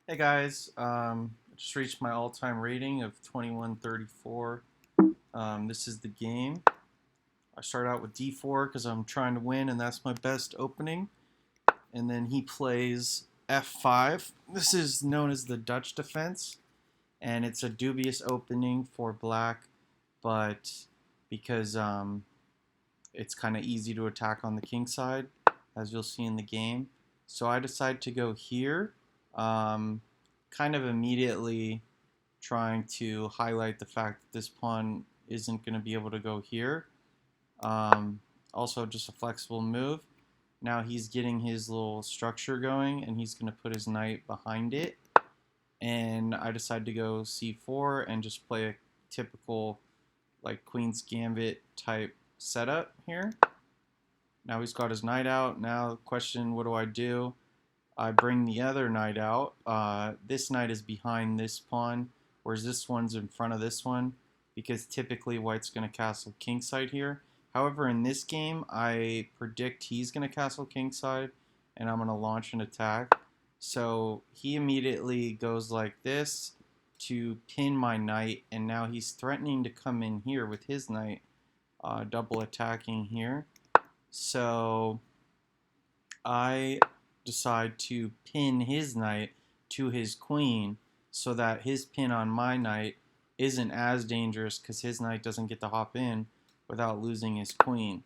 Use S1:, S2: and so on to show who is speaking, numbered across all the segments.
S1: Hey guys, I just reached my all-time rating of 2134. This is the game. I start out with d4 because I'm trying to win, and that's my best opening. And then he plays f5. This is known as the Dutch defense, and it's a dubious opening for black, but because it's kind of easy to attack on the king side, as you'll see in the game. So I decide to go here, um, kind of immediately trying to highlight the fact that this pawn isn't going to be able to go here. Um, Also, just a flexible move. Now he's getting his little structure going, and he's going to put his knight behind it. And I decide to go c4 and just play a typical like Queen's Gambit type setup here. Now he's got his knight out. Now question, what do I do? I bring the other knight out. This knight is behind this pawn, whereas this one's in front of this one, because typically white's going to castle kingside here. However, in this game, I predict he's going to castle kingside, and I'm going to launch an attack. So he immediately goes like this to pin my knight, and now he's threatening to come in here with his knight, double attacking here. So I decide to pin his knight to his queen so that his pin on my knight isn't as dangerous because his knight doesn't get to hop in without losing his queen.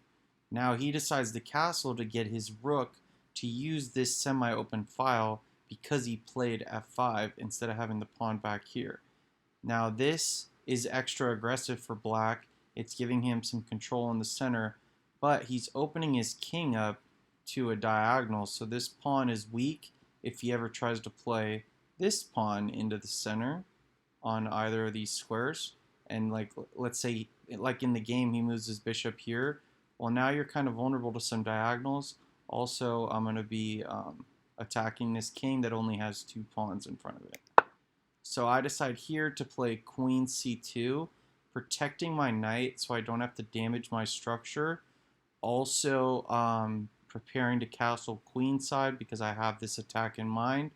S1: Now he decides to castle to get his rook to use this semi-open file because he played f5 instead of having the pawn back here. Now this is extra aggressive for black. It's giving him some control in the center, but he's opening his king up to a diagonal, so this pawn is weak if he ever tries to play this pawn into the center on either of these squares. And like, let's say like in the game he moves his bishop here. Well, now you're kind of vulnerable to some diagonals. Also, I'm going to be attacking this king that only has two pawns in front of it. So I decide here to play queen c2, protecting my knight so I don't have to damage my structure. Also, preparing to castle queenside because I have this attack in mind.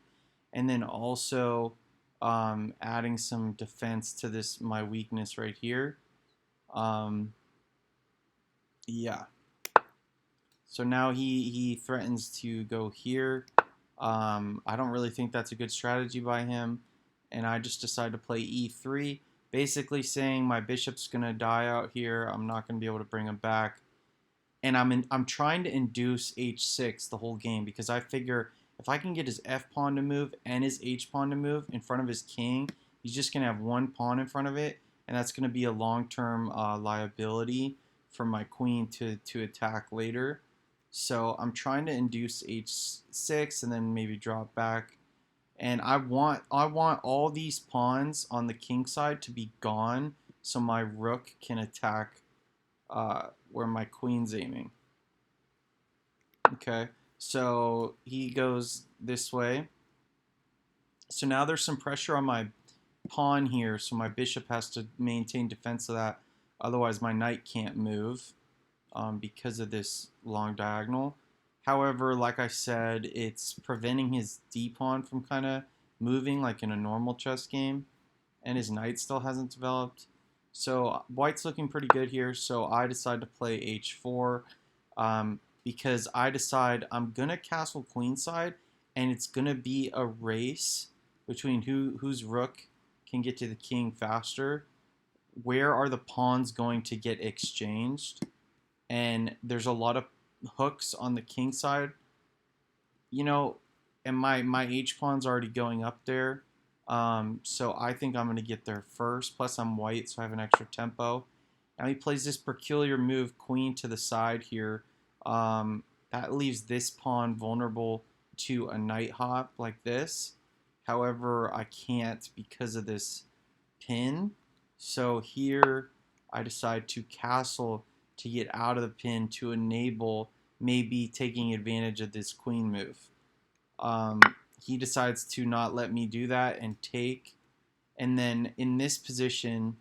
S1: And then also adding some defense to this, my weakness right here. Um, yeah. So now he threatens to go here. I don't really think that's a good strategy by him. And I just decide to play e3, basically saying my bishop's going to die out here. I'm not going to be able to bring him back. And I'm trying to induce h6 the whole game because I figure if I can get his f pawn to move and his h pawn to move in front of his king, he's just going to have one pawn in front of it, and that's going to be a long-term liability for my queen to attack later. So I'm trying to induce h6 and then maybe drop back. And I want all these pawns on the king side to be gone so my rook can attack where my queen's aiming. Okay, so he goes this way. So now there's some pressure on my pawn here, so my bishop has to maintain defense of that. Otherwise, my knight can't move because of this long diagonal. However, like I said, it's preventing his d pawn from kind of moving like in a normal chess game, and his knight still hasn't developed. So white's looking pretty good here, so I decide to play h4 because I decide I'm going to castle queenside, and it's going to be a race between whose rook can get to the king faster. Where are the pawns going to get exchanged? And there's a lot of hooks on the king side, you know, and my h pawn's already going up there. So I think I'm going to get there first. Plus, I'm white, so I have an extra tempo. Now he plays this peculiar move, queen to the side here. That leaves this pawn vulnerable to a knight hop like this. However, I can't because of this pin. So here I decide to castle to get out of the pin to enable maybe taking advantage of this queen move. Um, he decides to not let me do that and take. And then in this position,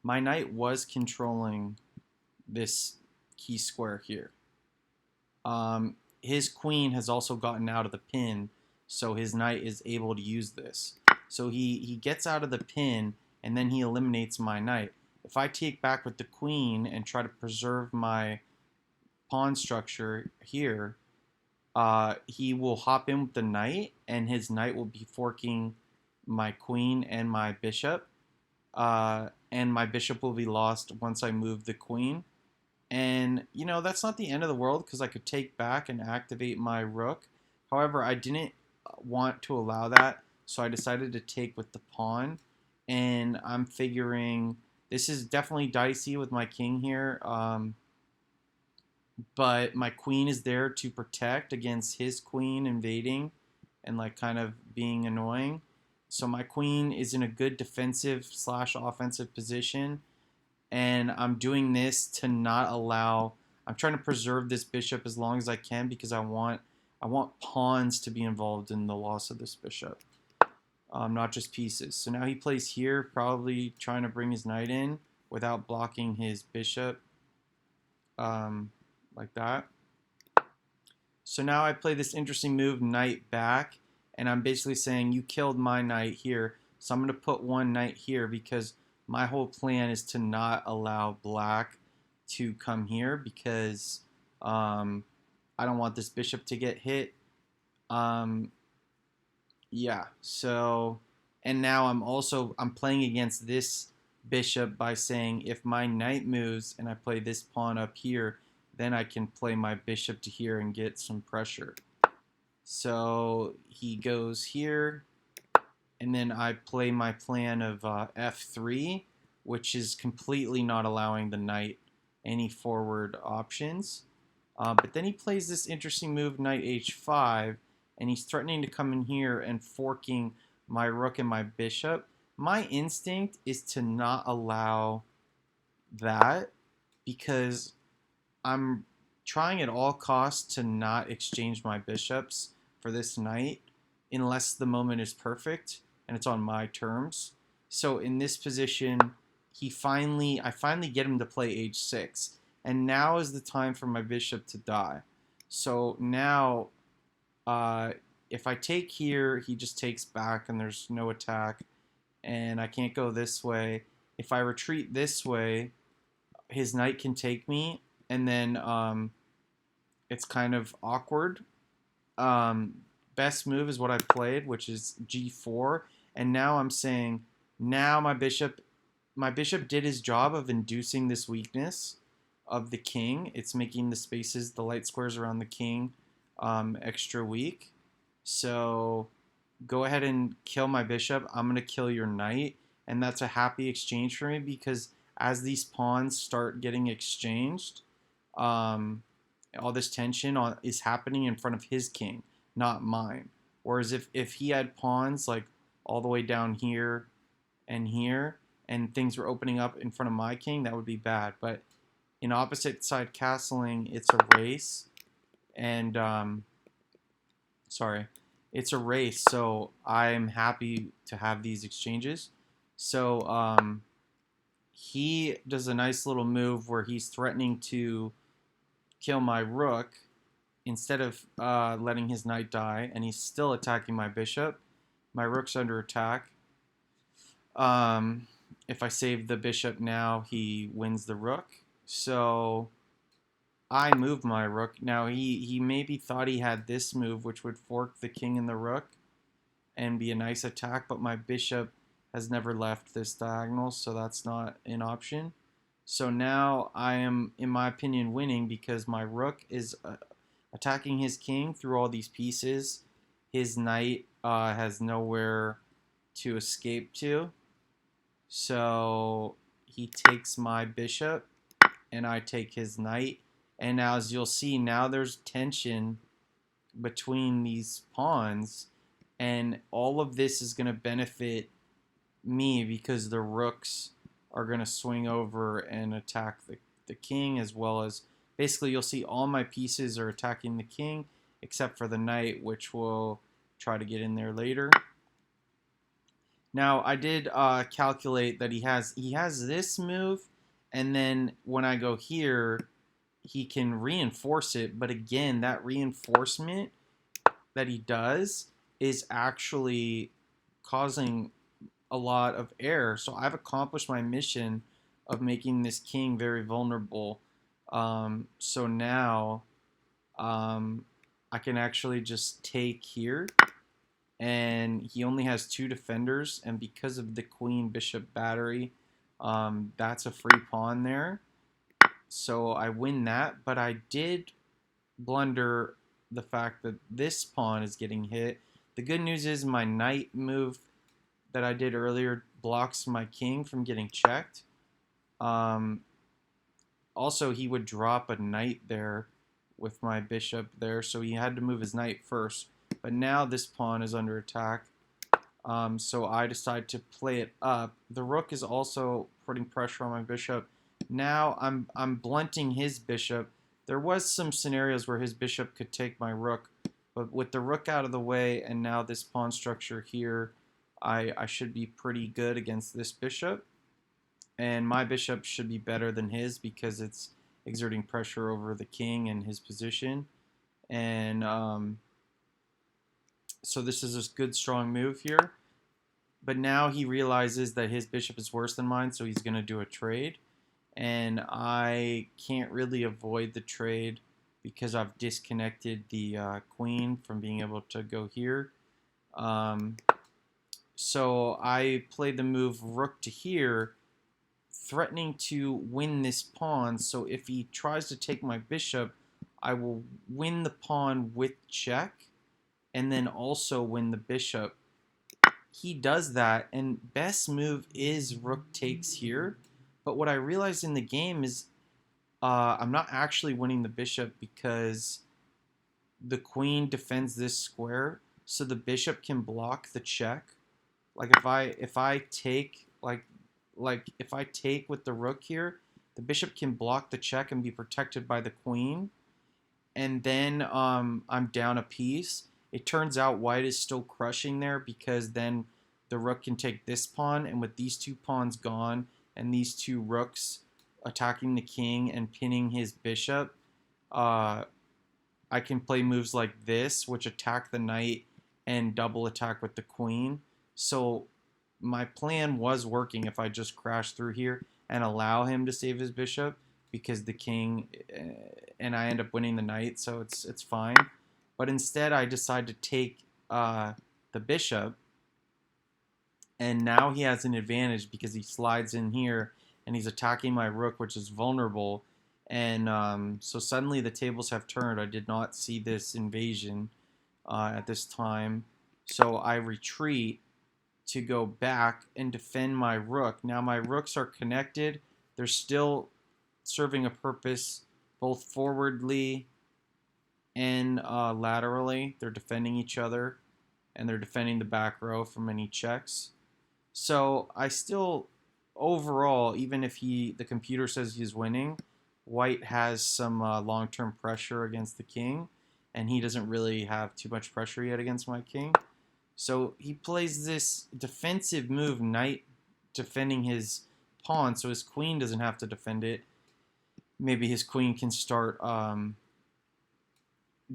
S1: my knight was controlling this key square here. His queen has also gotten out of the pin, so his knight is able to use this. So he gets out of the pin, and then he eliminates my knight. If I take back with the queen and try to preserve my pawn structure here, he will hop in with the knight, and his knight will be forking my queen and my bishop. And my bishop will be lost once I move the queen. And, you know, that's not the end of the world because I could take back and activate my rook. However, I didn't want to allow that, so I decided to take with the pawn. And I'm figuring this is definitely dicey with my king here. But my queen is there to protect against his queen invading and like kind of being annoying. So my queen is in a good defensive / offensive position, and I'm doing this to not allow. I'm trying to preserve this bishop as long as I can because I want pawns to be involved in the loss of this bishop, not just pieces. So now he plays here, probably trying to bring his knight in without blocking his bishop, like that. So now I play this interesting move, knight back, and I'm basically saying you killed my knight here, so I'm going to put one knight here because my whole plan is to not allow black to come here because I don't want this bishop to get hit. Yeah, so, and now I'm playing against this bishop by saying if my knight moves and I play this pawn up here, then I can play my bishop to here and get some pressure. So he goes here, and then I play my plan of f3, which is completely not allowing the knight any forward options. But then he plays this interesting move, knight h5, and he's threatening to come in here and forking my rook and my bishop. My instinct is to not allow that because I'm trying at all costs to not exchange my bishops for this knight unless the moment is perfect and it's on my terms. So in this position, I finally get him to play h6, and now is the time for my bishop to die. So now, if I take here, he just takes back and there's no attack, and I can't go this way. If I retreat this way, his knight can take me, and then it's kind of awkward. Best move is what I played, which is g4, and now I'm saying now my bishop did his job of inducing this weakness of the king. It's making the spaces, the light squares around the king, extra weak. So go ahead and kill my bishop. I'm going to kill your knight, and that's a happy exchange for me because as these pawns start getting exchanged, all this tension is happening in front of his king, not mine. Whereas if he had pawns like all the way down here and here, and things were opening up in front of my king, that would be bad. But in opposite side castling, it's a race, and it's a race. So I'm happy to have these exchanges. So he does a nice little move where he's threatening to kill my rook instead of letting his knight die, and he's still attacking my bishop. My rook's under attack. If I save the bishop now, he wins the rook. So I move my rook. Now he maybe thought he had this move, which would fork the king and the rook and be a nice attack, but my bishop has never left this diagonal, so that's not an option. So now I am, in my opinion, winning because my rook is attacking his king through all these pieces. His knight has nowhere to escape to. So he takes my bishop, and I take his knight. And now, as you'll see, now there's tension between these pawns, and all of this is going to benefit me because the rooks are going to swing over and attack the king, as well as basically you'll see all my pieces are attacking the king except for the knight, which we'll try to get in there later. Now I did calculate that he has this move, and then when I go here, he can reinforce it. But again, that reinforcement that he does is actually causing a lot of error. So I've accomplished my mission of making this king very vulnerable. So now I can actually just take here, and he only has 2 defenders, and because of the queen bishop battery, that's a free pawn there. So I win that, but I did blunder the fact that this pawn is getting hit. The good news is my knight move that I did earlier blocks my king from getting checked. Um, Also, he would drop a knight there with my bishop there, so he had to move his knight first. But now this pawn is under attack, so I decide to play it up. The rook is also putting pressure on my bishop. Now I'm blunting his bishop. There was some scenarios where his bishop could take my rook, but with the rook out of the way and now this pawn structure here, I should be pretty good against this bishop. And my bishop should be better than his because it's exerting pressure over the king and his position. And so this is a good strong move here. But now he realizes that his bishop is worse than mine, so he's going to do a trade. And I can't really avoid the trade because I've disconnected the queen from being able to go here. So I played the move rook to here, threatening to win this pawn. So if he tries to take my bishop, I will win the pawn with check and then also win the bishop. He does that, and best move is rook takes here. But what I realized in the game is I'm not actually winning the bishop because the queen defends this square, so the bishop can block the check. Like if I take if I take with the rook here, the bishop can block the check and be protected by the queen. And then I'm down a piece. It turns out white is still crushing there because then the rook can take this pawn, and with these 2 pawns gone and these 2 rooks attacking the king and pinning his bishop, I can play moves like this, which attack the knight and double attack with the queen. So my plan was working if I just crash through here and allow him to save his bishop, because the king and I end up winning the knight, so it's fine. But instead, I decide to take the bishop, and now he has an advantage because he slides in here and he's attacking my rook, which is vulnerable. And so suddenly the tables have turned. I did not see this invasion at this time, so I retreat to go back and defend my rook. Now my rooks are connected. They're still serving a purpose both forwardly and laterally. They're defending each other, and they're defending the back row from any checks. So I still, overall, even if the computer says he's winning, white has some long-term pressure against the king, and he doesn't really have too much pressure yet against my king. So he plays this defensive move, knight defending his pawn, so his queen doesn't have to defend it. Maybe his queen can start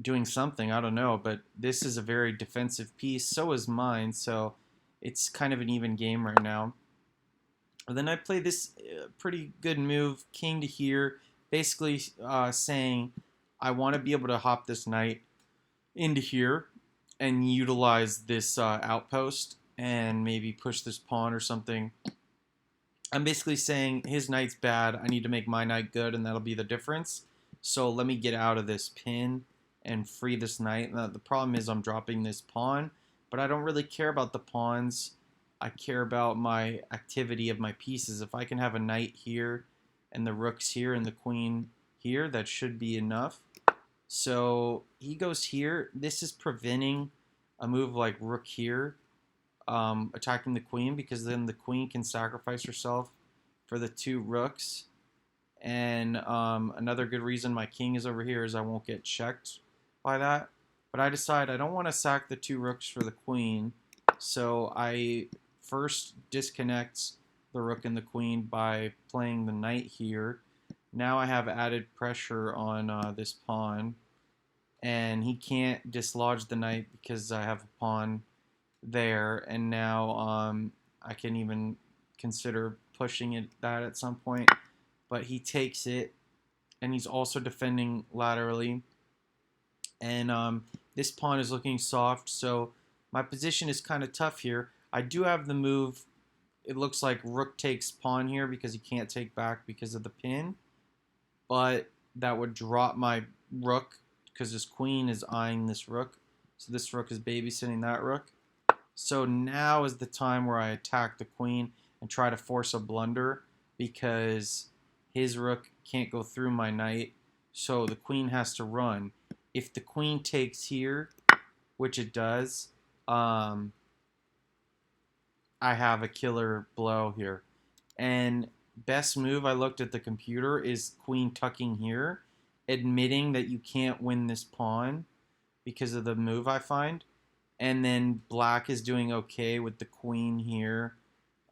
S1: doing something, I don't know, but this is a very defensive piece. So is mine, so it's kind of an even game right now. And then I play this pretty good move, king to here, basically saying I want to be able to hop this knight into here and utilize this outpost and maybe push this pawn or something. I'm basically saying his knight's bad, I need to make my knight good, and that'll be the difference. So let me get out of this pin and free this knight. Now, the problem is I'm dropping this pawn, but I don't really care about the pawns. I care about my activity of my pieces. If I can have a knight here and the rook's here and the queen here, that should be enough. So he goes here. This is preventing a move like rook here, attacking the queen, because then the queen can sacrifice herself for the 2 rooks. And another good reason my king is over here is I won't get checked by that. But I decide I don't want to sack the 2 rooks for the queen, so I first disconnect the rook and the queen by playing the knight here. Now I have added pressure on this pawn. and he can't dislodge the knight because I have a pawn there, and now I can even consider pushing it that at some point, but he takes it, and he's also defending laterally, and this pawn is looking soft, so my position is kind of tough here. I do have the move. It looks like rook takes pawn here because he can't take back because of the pin, but that would drop my rook because this queen is eyeing this rook, so this rook is babysitting that rook. So now is the time where I attack the queen and try to force a blunder because his rook can't go through my knight, so the queen has to run. If the queen takes here, which it does, I have a killer blow here. And best move, I looked at the computer, is queen tucking here, admitting that you can't win this pawn because of the move I find. And then black is doing okay with the queen here,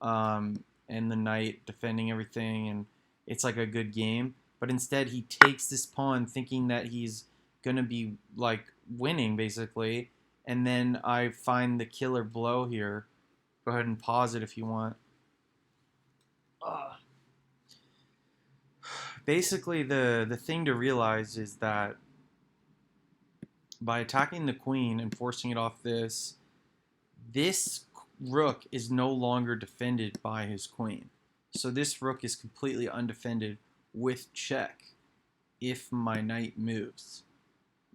S1: and the knight defending everything, and it's like a good game. But instead he takes this pawn thinking that he's going to be like winning basically, and then I find the killer blow here. Go ahead and pause it if you want. Basically, the thing to realize is that by attacking the queen and forcing it off this rook is no longer defended by his queen. So this rook is completely undefended with check if my knight moves.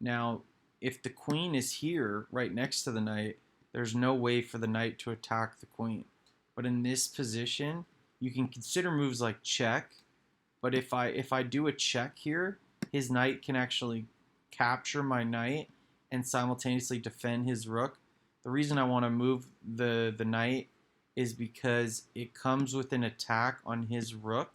S1: Now, if the queen is here right next to the knight, there's no way for the knight to attack the queen. But in this position, you can consider moves like check, but if I do a check here, his knight can actually capture my knight and simultaneously defend his rook. The reason I want to move the knight is because it comes with an attack on his rook,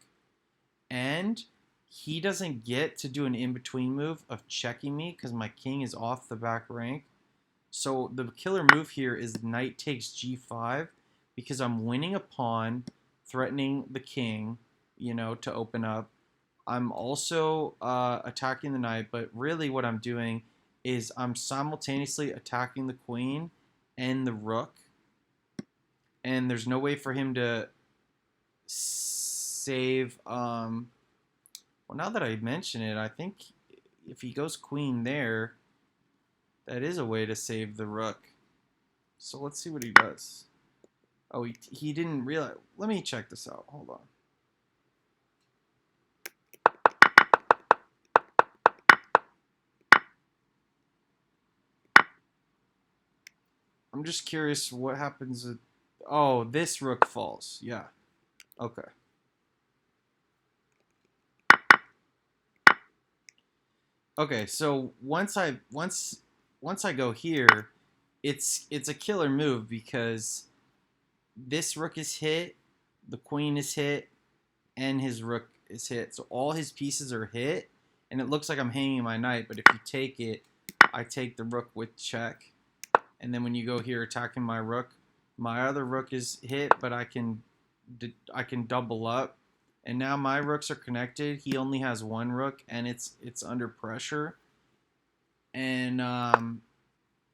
S1: and he doesn't get to do an in-between move of checking me because my king is off the back rank. So the killer move here is knight takes g5 because I'm winning a pawn, threatening the king, to open up. I'm also attacking the knight, but really what I'm doing is I'm simultaneously attacking the queen and the rook, and there's no way for him to save. Well, now that I mention it, I think if he goes queen there, that is a way to save the rook. So let's see what he does. Oh, he didn't realize. Let me check this out. Hold on. I'm just curious what happens. Oh, this rook falls. Yeah. Okay. Okay, so once I go here, it's a killer move because this rook is hit, the queen is hit, and his rook is hit. So all his pieces are hit, and it looks like I'm hanging my knight, but if you take it, I take the rook with check. And then when you go here attacking my rook, my other rook is hit, but I can double up. And now my rooks are connected. He only has one rook, and it's under pressure. And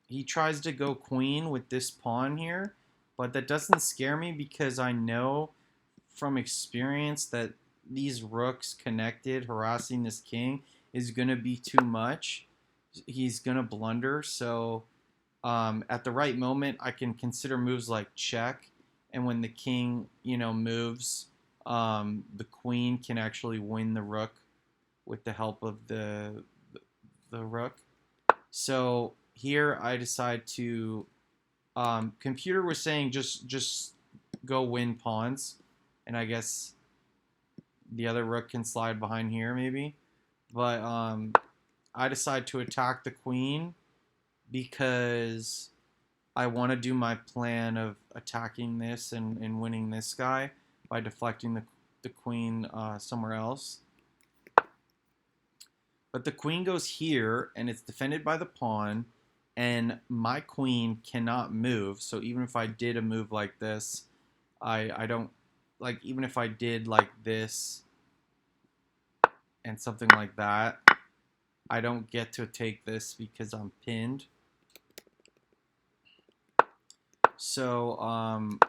S1: he tries to go queen with this pawn here, but that doesn't scare me because I know from experience that these rooks connected harassing this king is going to be too much. He's going to blunder, so at the right moment, I can consider moves like check, and when the king, moves, the queen can actually win the rook with the help of the rook. So here I decide to. Computer was saying just go win pawns, and I guess the other rook can slide behind here maybe, but I decide to attack the queen because I want to do my plan of attacking this and winning this guy by deflecting the queen somewhere else. But the queen goes here, and it's defended by the pawn, and my queen cannot move. So even if I did a move like this, I don't, like, even if I did like this and something like that, I don't get to take this because I'm pinned. So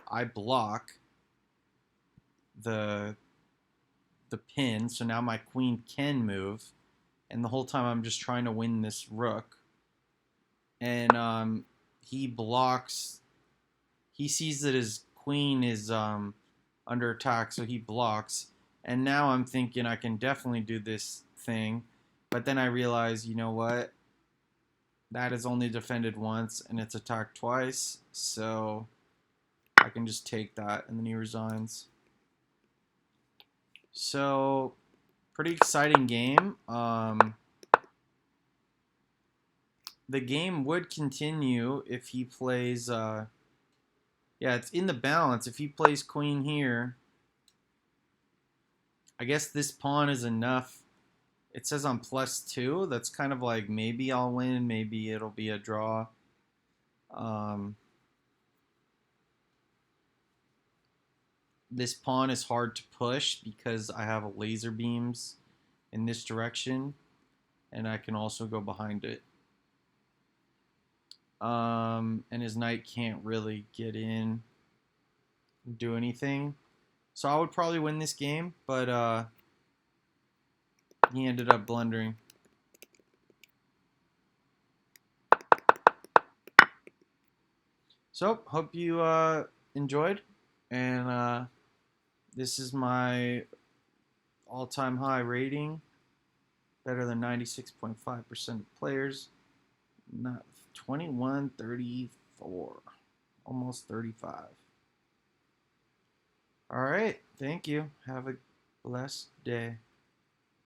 S1: I block the pin, so now my queen can move, and the whole time I'm just trying to win this rook. And he blocks. He sees that his queen is under attack, so he blocks. And now I'm thinking I can definitely do this thing, but then I realize, you know what? That is only defended once, and it's attacked twice, so I can just take that, and then he resigns. So, pretty exciting game. The game would continue if he plays. Yeah, it's in the balance. If he plays queen here, I guess this pawn is enough. It says I'm +2. That's kind of like maybe I'll win, maybe it'll be a draw. This pawn is hard to push because I have laser beams in this direction, and I can also go behind it. And his knight can't really get in and do anything. So I would probably win this game, but he ended up blundering. So, hope you enjoyed, and this is my all-time high rating, better than 96.5% of players. Not 2134, almost 35. All right, thank you. Have a blessed day.